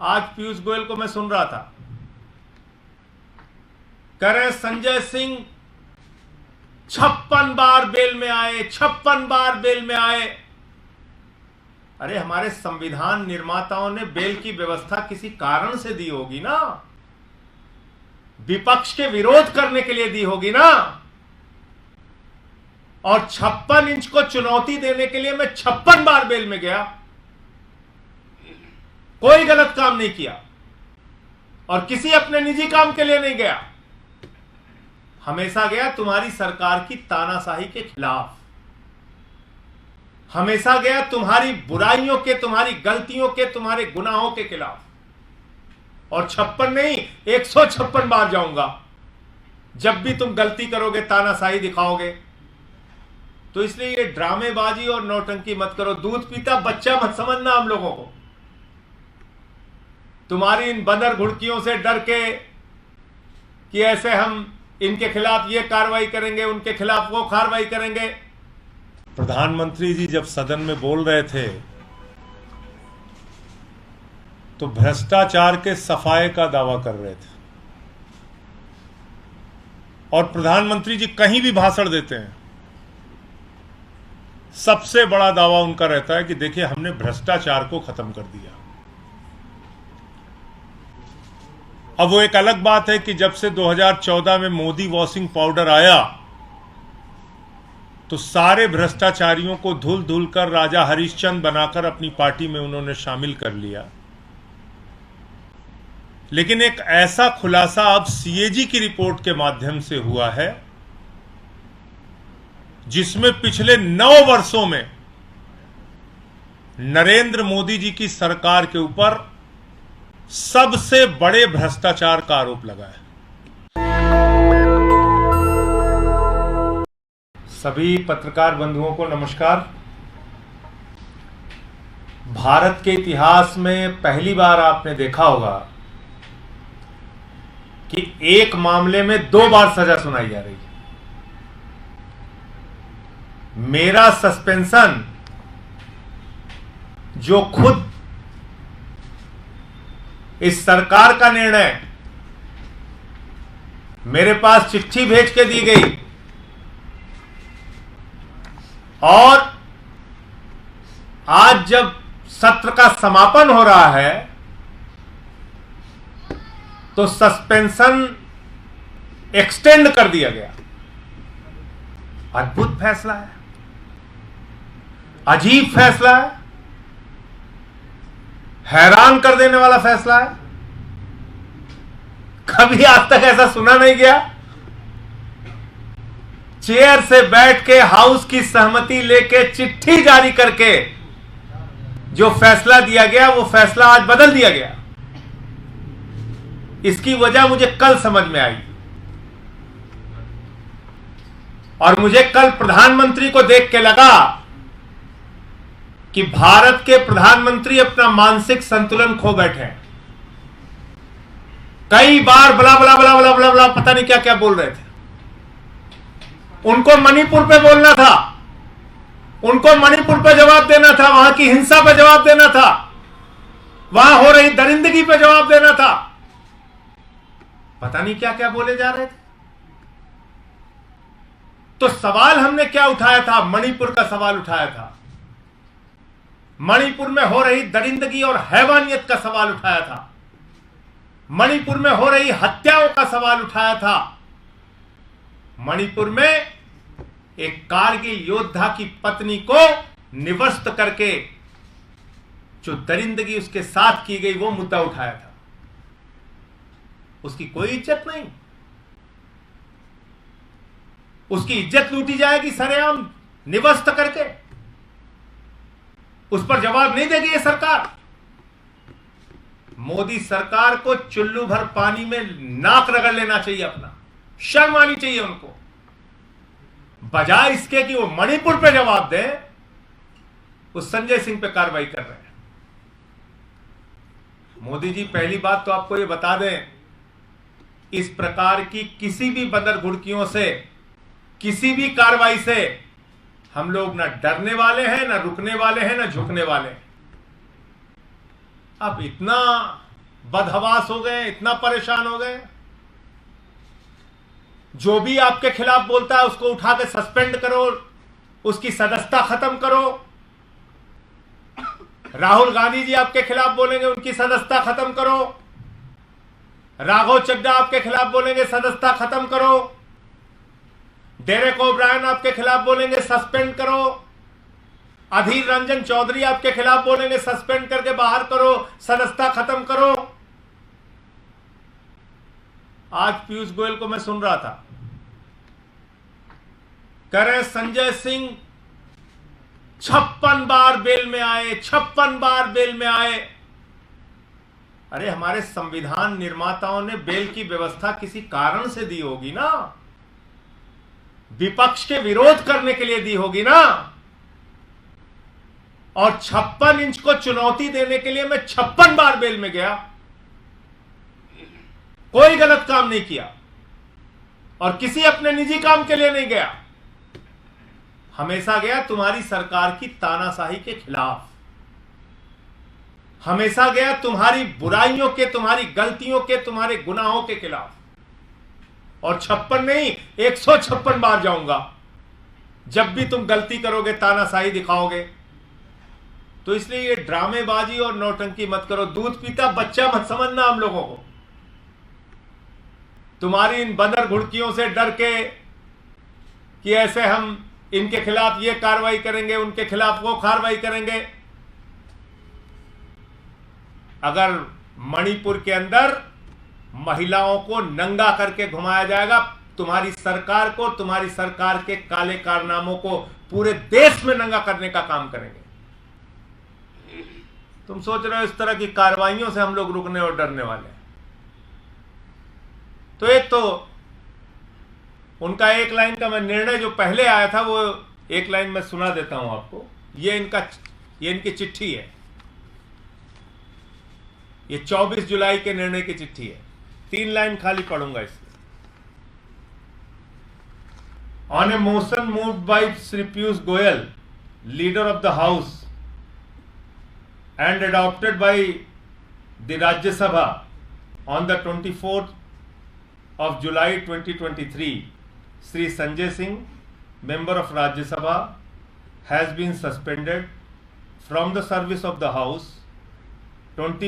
आज पीयूष गोयल को मैं सुन रहा था, कह रहे संजय सिंह 56 बार बेल में आए, 56 बार बेल में आए। अरे हमारे संविधान निर्माताओं ने बेल की व्यवस्था किसी कारण से दी होगी ना, विपक्ष के विरोध करने के लिए दी होगी ना। और 56 इंच को चुनौती देने के लिए मैं 56 बार बेल में गया, कोई गलत काम नहीं किया और किसी अपने निजी काम के लिए नहीं गया, हमेशा गया तुम्हारी सरकार की तानाशाही के खिलाफ, हमेशा गया तुम्हारी बुराइयों के, तुम्हारी गलतियों के, तुम्हारे गुनाहों के खिलाफ। और 56 नहीं 156 बार जाऊंगा। जब भी तुम गलती करोगे, तानाशाही दिखाओगे, तो इसलिए ये ड्रामेबाजी और नौटंकी मत करो। दूध पीता बच्चा मत समझना हम लोगों को। तुम्हारी इन बंदर घुड़कियों से डर के कि ऐसे हम इनके खिलाफ ये कार्रवाई करेंगे, उनके खिलाफ वो कार्रवाई करेंगे। प्रधानमंत्री जी जब सदन में बोल रहे थे तो भ्रष्टाचार के सफाए का दावा कर रहे थे। और प्रधानमंत्री जी कहीं भी भाषण देते हैं, सबसे बड़ा दावा उनका रहता है कि देखिए हमने भ्रष्टाचार को खत्म कर दिया। अब वो एक अलग बात है कि जब से 2014 में मोदी वॉशिंग पाउडर आया तो सारे भ्रष्टाचारियों को धुल धुल कर राजा हरिश्चंद्र बनाकर अपनी पार्टी में उन्होंने शामिल कर लिया। लेकिन एक ऐसा खुलासा अब सीएजी की रिपोर्ट के माध्यम से हुआ है जिसमें पिछले 9 वर्षों में नरेंद्र मोदी जी की सरकार के ऊपर सबसे बड़े भ्रष्टाचार का आरोप लगा है। सभी पत्रकार बंधुओं को नमस्कार। भारत के इतिहास में पहली बार आपने देखा होगा कि एक मामले में 2 बार सजा सुनाई जा रही है। मेरा सस्पेंशन जो खुद इस सरकार का निर्णय मेरे पास चिट्ठी भेज के दी गई और आज जब सत्र का समापन हो रहा है तो सस्पेंशन एक्सटेंड कर दिया गया। अद्भुत फैसला है, अजीब फैसला है, हैरान कर देने वाला फैसला है। कभी आज तक ऐसा सुना नहीं गया। चेयर से बैठ के हाउस की सहमति लेके चिट्ठी जारी करके जो फैसला दिया गया वो फैसला आज बदल दिया गया। इसकी वजह मुझे कल समझ में आई और मुझे कल प्रधानमंत्री को देख के लगा कि भारत के प्रधानमंत्री अपना मानसिक संतुलन खो बैठे हैं। कई बार बला बला बला बला बला बला पता नहीं क्या क्या बोल रहे थे। उनको मणिपुर पे बोलना था, उनको मणिपुर पे जवाब देना था, वहां की हिंसा पे जवाब देना था, वहां हो रही दरिंदगी पे जवाब देना था। पता नहीं क्या क्या बोले जा रहे थे। तो सवाल हमने क्या उठाया था? मणिपुर का सवाल उठाया था, मणिपुर में हो रही दरिंदगी और हैवानियत का सवाल उठाया था, मणिपुर में हो रही हत्याओं का सवाल उठाया था, मणिपुर में एक कारगिल योद्धा की पत्नी को निवस्त करके जो दरिंदगी उसके साथ की गई वो मुद्दा उठाया था। उसकी कोई इज्जत नहीं, उसकी इज्जत लूटी जाएगी सरेआम निवस्त करके। उस पर जवाब नहीं देगी ये सरकार। मोदी सरकार को चुल्लू भर पानी में नाक रगड़ लेना चाहिए, अपना शर्म आनी चाहिए उनको। बजाय इसके कि वो मणिपुर पे जवाब दे, उस संजय सिंह पे कार्रवाई कर रहे हैं। मोदी जी पहली बात तो आपको ये बता दें, इस प्रकार की किसी भी बंदर घुड़कियों से, किसी भी कार्रवाई से हम लोग ना डरने वाले हैं, ना रुकने वाले हैं, ना झुकने वाले हैं। अब इतना बदहवास हो गए, इतना परेशान हो गए। जो भी आपके खिलाफ बोलता है उसको उठा के सस्पेंड करो, उसकी सदस्यता खत्म करो। राहुल गांधी जी आपके खिलाफ बोलेंगे, उनकी सदस्यता खत्म करो। राघव चड्ढा आपके खिलाफ बोलेंगे, सदस्यता खत्म करो। डेरेक ओब्रायन आपके खिलाफ बोलेंगे, सस्पेंड करो। अधीर रंजन चौधरी आपके खिलाफ बोलेंगे, सस्पेंड करके बाहर करो, सदस्यता खत्म करो। आज पीयूष गोयल को मैं सुन रहा था, कह रहे संजय सिंह 56 बार बेल में आए, 56 बार बेल में आए। अरे हमारे संविधान निर्माताओं ने बेल की व्यवस्था किसी कारण से दी होगी ना, विपक्ष के विरोध करने के लिए दी होगी ना। और 56 इंच को चुनौती देने के लिए मैं 56 बार बेल में गया, कोई गलत काम नहीं किया और किसी अपने निजी काम के लिए नहीं गया। हमेशा गया तुम्हारी सरकार की तानाशाही के खिलाफ, हमेशा गया तुम्हारी बुराइयों के, तुम्हारी गलतियों के, तुम्हारे गुनाहों के खिलाफ। और 56 नहीं, 156 बार जाऊंगा। जब भी तुम गलती करोगे, तानाशाही दिखाओगे, तो इसलिए ये ड्रामेबाजी और नौटंकी मत करो। दूध पीता बच्चा मत समझना हम लोगों को। तुम्हारी इन बंदर घुड़कियों से डर के कि ऐसे हम इनके खिलाफ ये कार्रवाई करेंगे, उनके खिलाफ वो कार्रवाई करेंगे। अगर मणिपुर के अंदर महिलाओं को नंगा करके घुमाया जाएगा, तुम्हारी सरकार को, तुम्हारी सरकार के काले कारनामों को पूरे देश में नंगा करने का काम करेंगे। तुम सोच रहे हो इस तरह की कार्रवाइयों से हम लोग रुकने और डरने वाले हैं? तो एक तो उनका एक लाइन का मैं निर्णय जो पहले आया था, वो एक लाइन मैं सुना देता हूं आपको। ये इनकी चिट्ठी है, ये 24 जुलाई के निर्णय की चिट्ठी है। 3 लाइन खाली पढ़ूंगा इसमें। On A motion moved by Shri Piyush Goyal, leader of the house, and adopted by the Rajya Sabha on the 24th of July 2023, Sri Sanjay Singh, member of Rajya Sabha, has been suspended from the service of the House from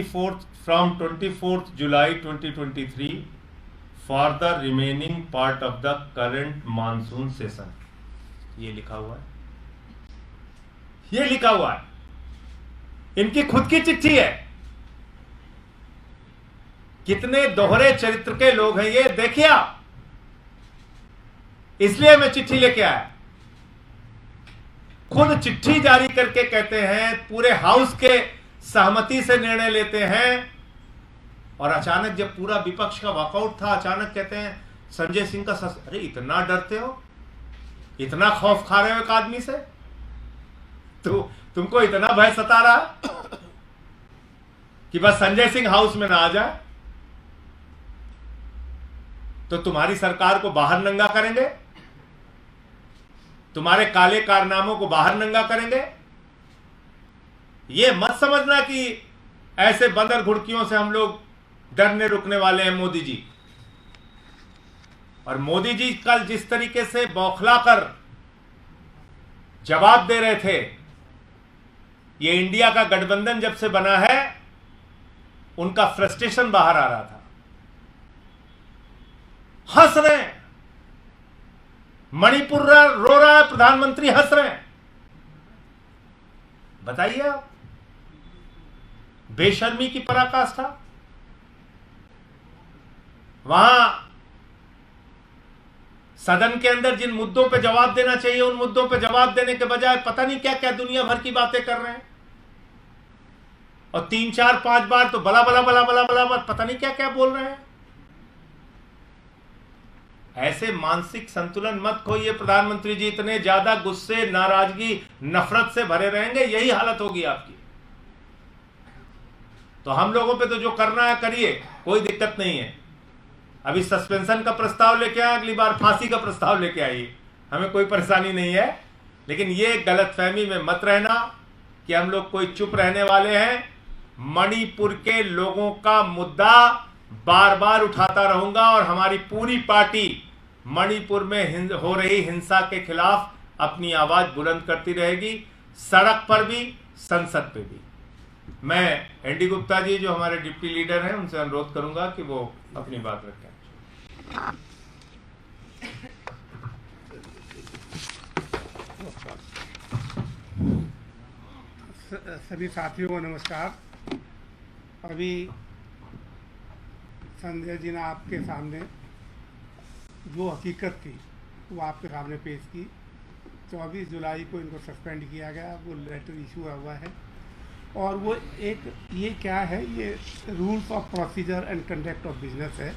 24th July 2023 for the remaining part of the current monsoon session. ये लिखा हुआ है, ये लिखा हुआ है, इनकी खुद की चिट्ठी है। कितने दोहरे चरित्र के लोग हैं ये, देखिए आप। इसलिए मैं चिट्ठी लेके आया। खुद चिट्ठी जारी करके कहते हैं, पूरे हाउस के सहमति से निर्णय लेते हैं, और अचानक जब पूरा विपक्ष का वॉकआउट था, अचानक कहते हैं संजय सिंह का अरे इतना डरते हो, इतना खौफ खा रहे हो एक आदमी से, तो तुमको इतना भय सता रहा है कि बस संजय सिंह हाउस में ना आ जाए तो तुम्हारी सरकार को बाहर नंगा करेंगे, तुम्हारे काले कारनामों को बाहर नंगा करेंगे। ये मत समझना कि ऐसे बंदर घुड़कियों से हम लोग डरने रुकने वाले हैं मोदी जी। और मोदी जी कल जिस तरीके से बौखला कर जवाब दे रहे थे, ये इंडिया का गठबंधन जब से बना है उनका फ्रस्ट्रेशन बाहर आ रहा था। हंस रहे हैं, मणिपुर रो रहा है, प्रधानमंत्री हंस रहे हैं। बताइए आप, बेशर्मी की पराकाष्ठा। वहां सदन के अंदर जिन मुद्दों पे जवाब देना चाहिए, उन मुद्दों पे जवाब देने के बजाय पता नहीं क्या क्या दुनिया भर की बातें कर रहे हैं। और 3, 4, 5 बार तो बला बला बला बला बला बला पता नहीं क्या क्या बोल रहे हैं। ऐसे मानसिक संतुलन मत खोइए प्रधानमंत्री जी। इतने ज्यादा गुस्से, नाराजगी, नफरत से भरे रहेंगे, यही हालत होगी आपकी। तो हम लोगों पे तो जो करना है करिए, कोई दिक्कत नहीं है। अभी सस्पेंशन का प्रस्ताव लेके आए, अगली बार फांसी का प्रस्ताव लेके आइए, हमें कोई परेशानी नहीं है। लेकिन ये गलतफहमी में मत रहना कि हम लोग कोई चुप रहने वाले हैं। मणिपुर के लोगों का मुद्दा बार बार उठाता रहूंगा और हमारी पूरी पार्टी मणिपुर में हो रही हिंसा के खिलाफ अपनी आवाज बुलंद करती रहेगी, सड़क पर भी, संसद पे भी। मैं एनडी गुप्ता जी जो हमारे डिप्टी लीडर हैं उनसे अनुरोध करूंगा कि वो अपनी बात रखें। सभी साथियों को नमस्कार। अभी संजय जी ने आपके सामने जो हकीकत थी वो आपके सामने पेश की। 24 जुलाई को इनको सस्पेंड किया गया, वो लेटर इशू हुआ है। और वो एक ये क्या है, ये rules of procedure and conduct of business है,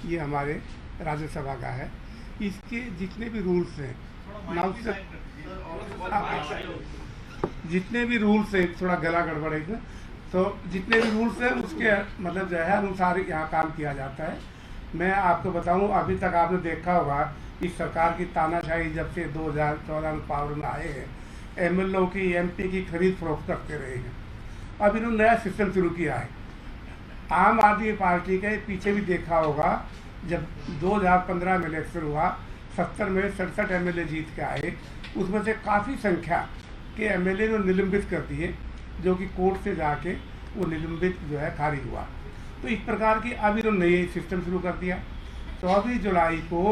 ये हमारे राज्यसभा का है। इसके जितने भी रूल्स हैं जितने भी रूल्स हैं, थोड़ा गला गड़बड़ है, तो जितने भी रूल्स हैं उसके मतलब जो है अनुसार यहाँ काम किया जाता है। मैं आपको बताऊं, अभी तक आपने देखा होगा कि सरकार की तानाशाही जब से 2014 में पावर में आए हैं, एमएलओ की एमपी की खरीद फरोख्त करते रहे हैं। अब इन्होंने नया सिस्टम शुरू किया है। आम आदमी पार्टी के पीछे भी देखा होगा, जब 2015 में इलेक्शन हुआ, 70 में 67 एमएलए जीत के आए, उसमें से काफ़ी संख्या के एमएलए ने निलंबित कर दिए, जो कि कोर्ट से जाके वो निलंबित जो है खारिज हुआ। तो इस प्रकार की अब इन्होंने नई सिस्टम शुरू कर दिया। 24 जुलाई को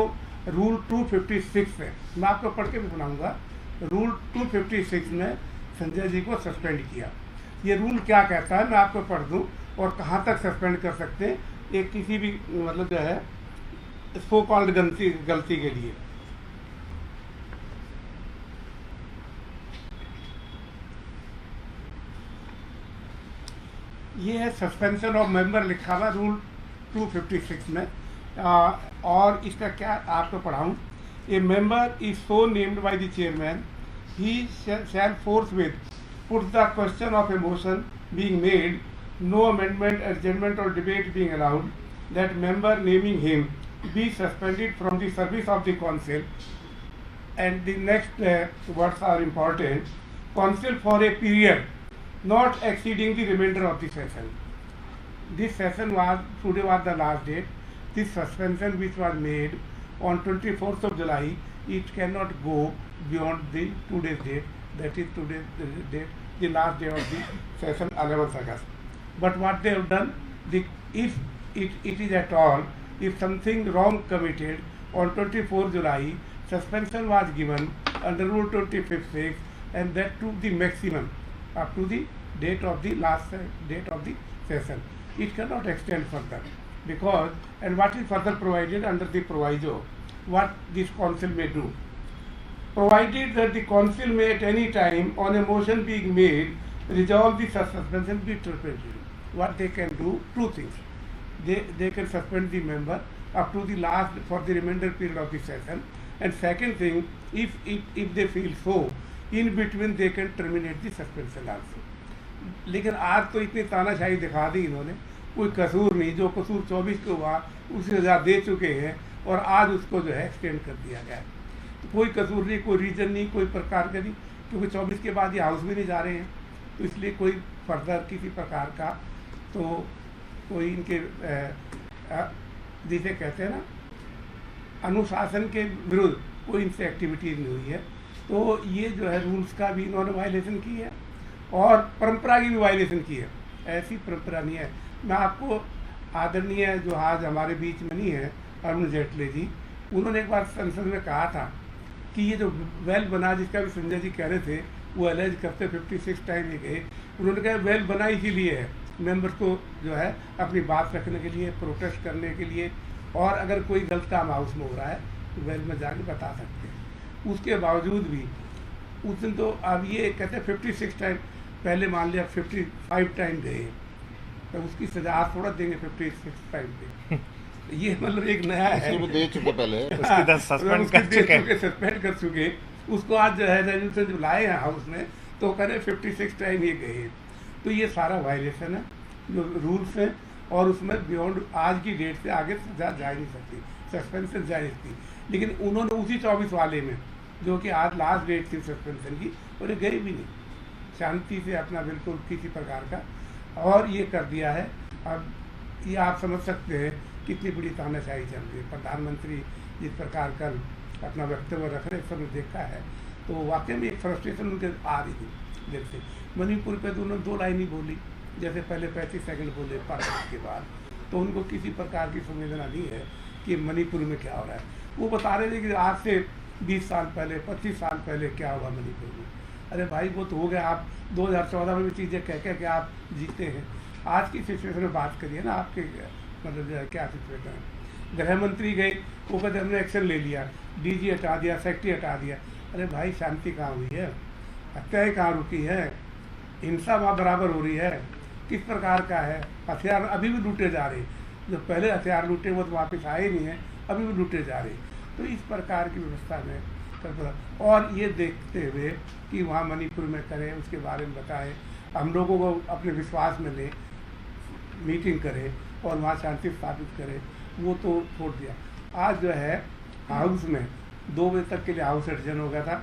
रूल 256 है, मैं आपको पढ़ के भी सुनाऊंगा। रूल 256 में संजय जी को सस्पेंड किया। ये रूल क्या कहता है मैं आपको पढ़ दूं और कहाँ तक सस्पेंड कर सकते हैं एक किसी भी मतलब जो है सो कॉल्ड गलती के लिए। ये है सस्पेंशन ऑफ मेंबर लिखा हुआ रूल 256 में। और इसका क्या आपको पढ़ाऊं। A member is so named by the chairman, he shall forthwith put the question of a motion being made, no amendment, adjournment or debate being allowed, that member naming him be suspended from the service of the council. And the next words are important. Council for a period not exceeding the remainder of the session. This session today was the last date. This suspension which was made on 24th of July, it cannot go beyond the today's date, that is today's date, the last day of the session, 11th August. But what they have done, if it is at all, if something wrong committed on 24th July, suspension was given under Rule 256, and that to the maximum up to the date of the last date of the session. It cannot extend further because, and what is further provided under the proviso, what this council may do, provided that the council may at any time on a motion being made resolve the suspension be terminated. What they can do, two things. They can suspend the member up to the last for the remainder period of the session, and second thing, if they feel so, in between they can terminate the suspension also. लेकिन आज तो इतनी तानाशाही दिखा दी इन्होंने, कोई कसूर नहीं, जो कसूर 24 को हुआ उसे सजा दे चुके हैं और आज उसको जो है एक्सटेंड कर दिया गया है। तो कोई कसूर नहीं, कोई रीजन नहीं, कोई प्रकार का नहीं, क्योंकि 24 के बाद ये हाउस में नहीं जा रहे हैं, तो इसलिए कोई फर्दर किसी प्रकार का तो कोई इनके जिसे कहते हैं ना अनुशासन के विरुद्ध कोई इनसे एक्टिविटीज नहीं हुई है। तो ये जो है रूल्स का भी इन्होंने वायलेशन की है और परंपरा की भी वायलेशन की है। ऐसी परंपरा नहीं है। मैं आपको आदरणीय जो आज हमारे बीच में नहीं है अरुण जेटली जी, उन्होंने एक बार संसद में कहा था कि ये जो वेल बना जिसका भी संजय जी कह रहे थे, वो एलेज करते 56 टाइम ये गए। उन्होंने कहा वेल बना इसीलिए है मेंबर्स को जो है अपनी बात रखने के लिए, प्रोटेस्ट करने के लिए, और अगर कोई गलत काम हाउस में हो रहा है तो वेल में जाके बता सकते हैं। उसके बावजूद भी उस दिन तो अब ये कहते हैं 56 टाइम, पहले मान लिया 55 टाइम गए, तो उसकी सजा आज थोड़ा देंगे 56 टाइम पे। ये मतलब एक नया है, दे चुके पहले उसकी सस्पेंड कर चुके, उसको आज जो है रेजोल्यूशन जो लाए हैं हाउस में, तो कह रहे 56 टाइम ये गए। तो ये सारा वायलेशन है जो रूल्स हैं, और उसमें बियॉन्ड आज की डेट से आगे सजा जा नहीं सकती, सस्पेंशन जायज़ थी। लेकिन उन्होंने उसी 24 वाले में, जो कि आज लास्ट डेट थी सस्पेंशन की, और ये गए भी नहीं, शांति से अपना बिल्कुल किसी प्रकार का और ये कर दिया है। अब ये आप समझ सकते हैं कितनी बड़ी तानाशाही चल रही है। प्रधानमंत्री जिस प्रकार कल अपना वक्तव्य रख रहे सबने देखा है, तो वाकई में एक फ्रस्ट्रेशन उनके आ रही थी देर से। मणिपुर पे तो उन्होंने 2 लाइन ही बोली, जैसे पहले 35 सेकंड बोले पार्लियामेंट के बाद, तो उनको किसी प्रकार की संवेदना नहीं है कि मणिपुर में क्या हो रहा है। वो बता रहे थे कि आज से 20 साल पहले 25 साल पहले क्या हुआ मणिपुर में। अरे भाई वो तो हो गया, आप 2014 में भी चीज़ें कह के आप जीते हैं। आज की सिचुएशन में बात करिए ना, आपके मतलब जो है क्या सिचुएशन है। गृह मंत्री गए, वो कहते हमने एक्शन ले लिया, डीजी हटा दिया, सेक्रेटरी हटा दिया। अरे भाई शांति कहाँ हुई है, हत्याएँ कहाँ रुकी है, हिंसा वहाँ बराबर हो रही है, किस प्रकार का है। हथियार अभी भी लूटे जा रहे, जो पहले हथियार लूटे वो तो वापस आए नहीं हैं, अभी भी लूटे जा रहे। तो इस प्रकार की व्यवस्था में और ये देखते हुए कि वहाँ मणिपुर में करें, उसके बारे में बताएं, हम लोगों को अपने विश्वास में लें, मीटिंग करें और वहाँ शांति स्थापित करें, वो तो छोड़ दिया। आज जो है हाउस में 2 बजे तक के लिए हाउस एडजन हो गया था।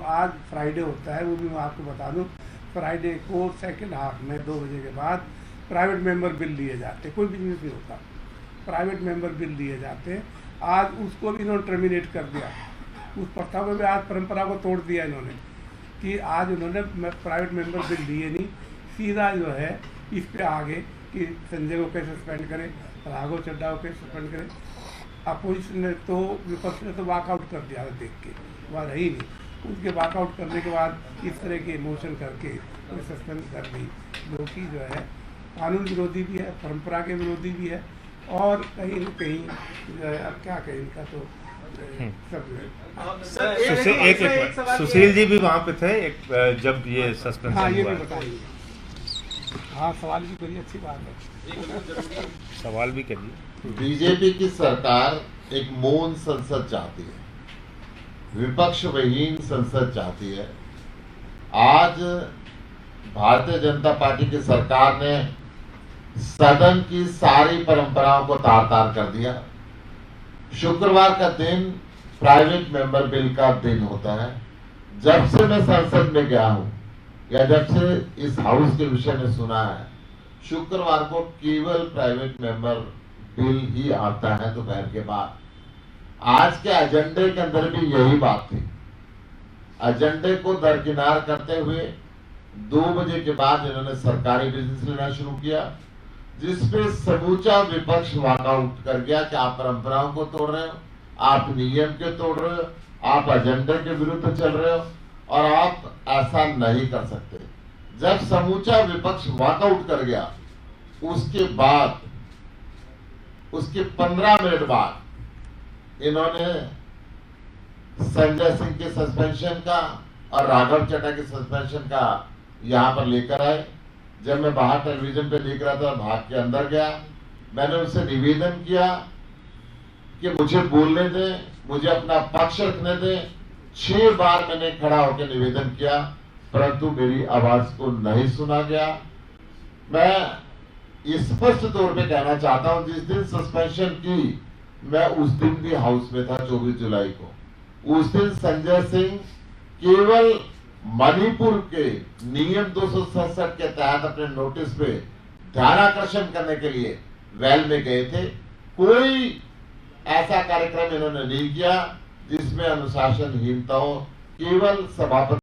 आज फ्राइडे होता है, वो भी मैं आपको बता दूँ, फ्राइडे को सेकेंड हाफ में 2 बजे के बाद प्राइवेट मेंबर बिल लिए जाते, कोई बिजनेस नहीं होता, प्राइवेट मेंबर बिल लिए जाते। आज उसको भी इन्होंने टर्मिनेट कर दिया, उस प्रस्ताव में भी आज परंपरा को तोड़ दिया इन्होंने कि आज उन्होंने प्राइवेट मेंबर बिल लिए नहीं, सीधा जो है इस पे आगे कि संजय को कैसे सस्पेंड करें, राघव चड्डा को कैसे सस्पेंड करें। अपोजिशन ने तो, विपक्ष ने तो वॉकआउट कर दिया, देख के वहाँ रही नहीं। उसके वॉकआउट करने के बाद इस तरह के मोशन करके उन्हें सस्पेंड कर दी, जो कि जो है कानून विरोधी भी है, परंपरा के विरोधी भी है, और कहीं न कहीं जो है अब क्या कहें, इनका तो सब सुशील जी भी वहाँ पे थे जब ये सस्पेंशन हाँ, ये हुआ भी बताइए। हाँ, सवाल भी करिए, अच्छी बात है, सवाल भी करिए। बीजेपी की सरकार एक मौन संसद चाहती है, विपक्ष विहीन संसद चाहती है। आज भारतीय जनता पार्टी की सरकार ने सदन की सारी परंपराओं को तार तार कर दिया। शुक्रवार का दिन प्राइवेट मेंबर बिल का दिन होता है। जब से मैं संसद में गया हूं या जब से इस हाउस के विषय में सुना है, शुक्रवार को केवल प्राइवेट मेंबर बिल ही आता है दोपहर के बाद। आज के एजेंडे के अंदर भी यही बात थी। एजेंडे को दरकिनार करते हुए 2 बजे के बाद इन्होंने सरकारी बिजनेस लेना शुरू किया, जिसपे समूचा विपक्ष वॉकआउट कर गया कि आप परंपराओं को तोड़ रहे हो, आप नियम के तोड़ रहे हो, आप एजेंडे के विरुद्ध चल रहे हो और आप ऐसा नहीं कर सकते। जब समूचा विपक्ष वॉकआउट कर गया, उसके बाद उसके 15 मिनट बाद इन्होंने संजय सिंह के सस्पेंशन का और राघव चड्डा के सस्पेंशन का यहां पर लेकर आए। जब मैं बाहर टेलीविजन पे देख रहा था, भाग के अंदर गया, मैंने उनसे निवेदन किया कि मुझे बोलने दें, मुझे अपना पक्ष रखने दें। 6 बार मैंने खड़ा होकर निवेदन किया, परंतु मेरी आवाज को नहीं सुना गया। मैं स्पष्ट तौर पे कहना चाहता हूं, जिस दिन सस्पेंशन की मैं उस दिन भी हाउस में था, 24 जुलाई को। उस दिन संजय सिंह केवल मणिपुर के नियम 267 के तहत अपने नोटिस पे ध्यानाकर्षण करने के लिए वेल में गए थे। कोई ऐसा कार्यक्रम इन्होंने नहीं किया जिसमें अनुशासनहीनता हो। केवल सभापति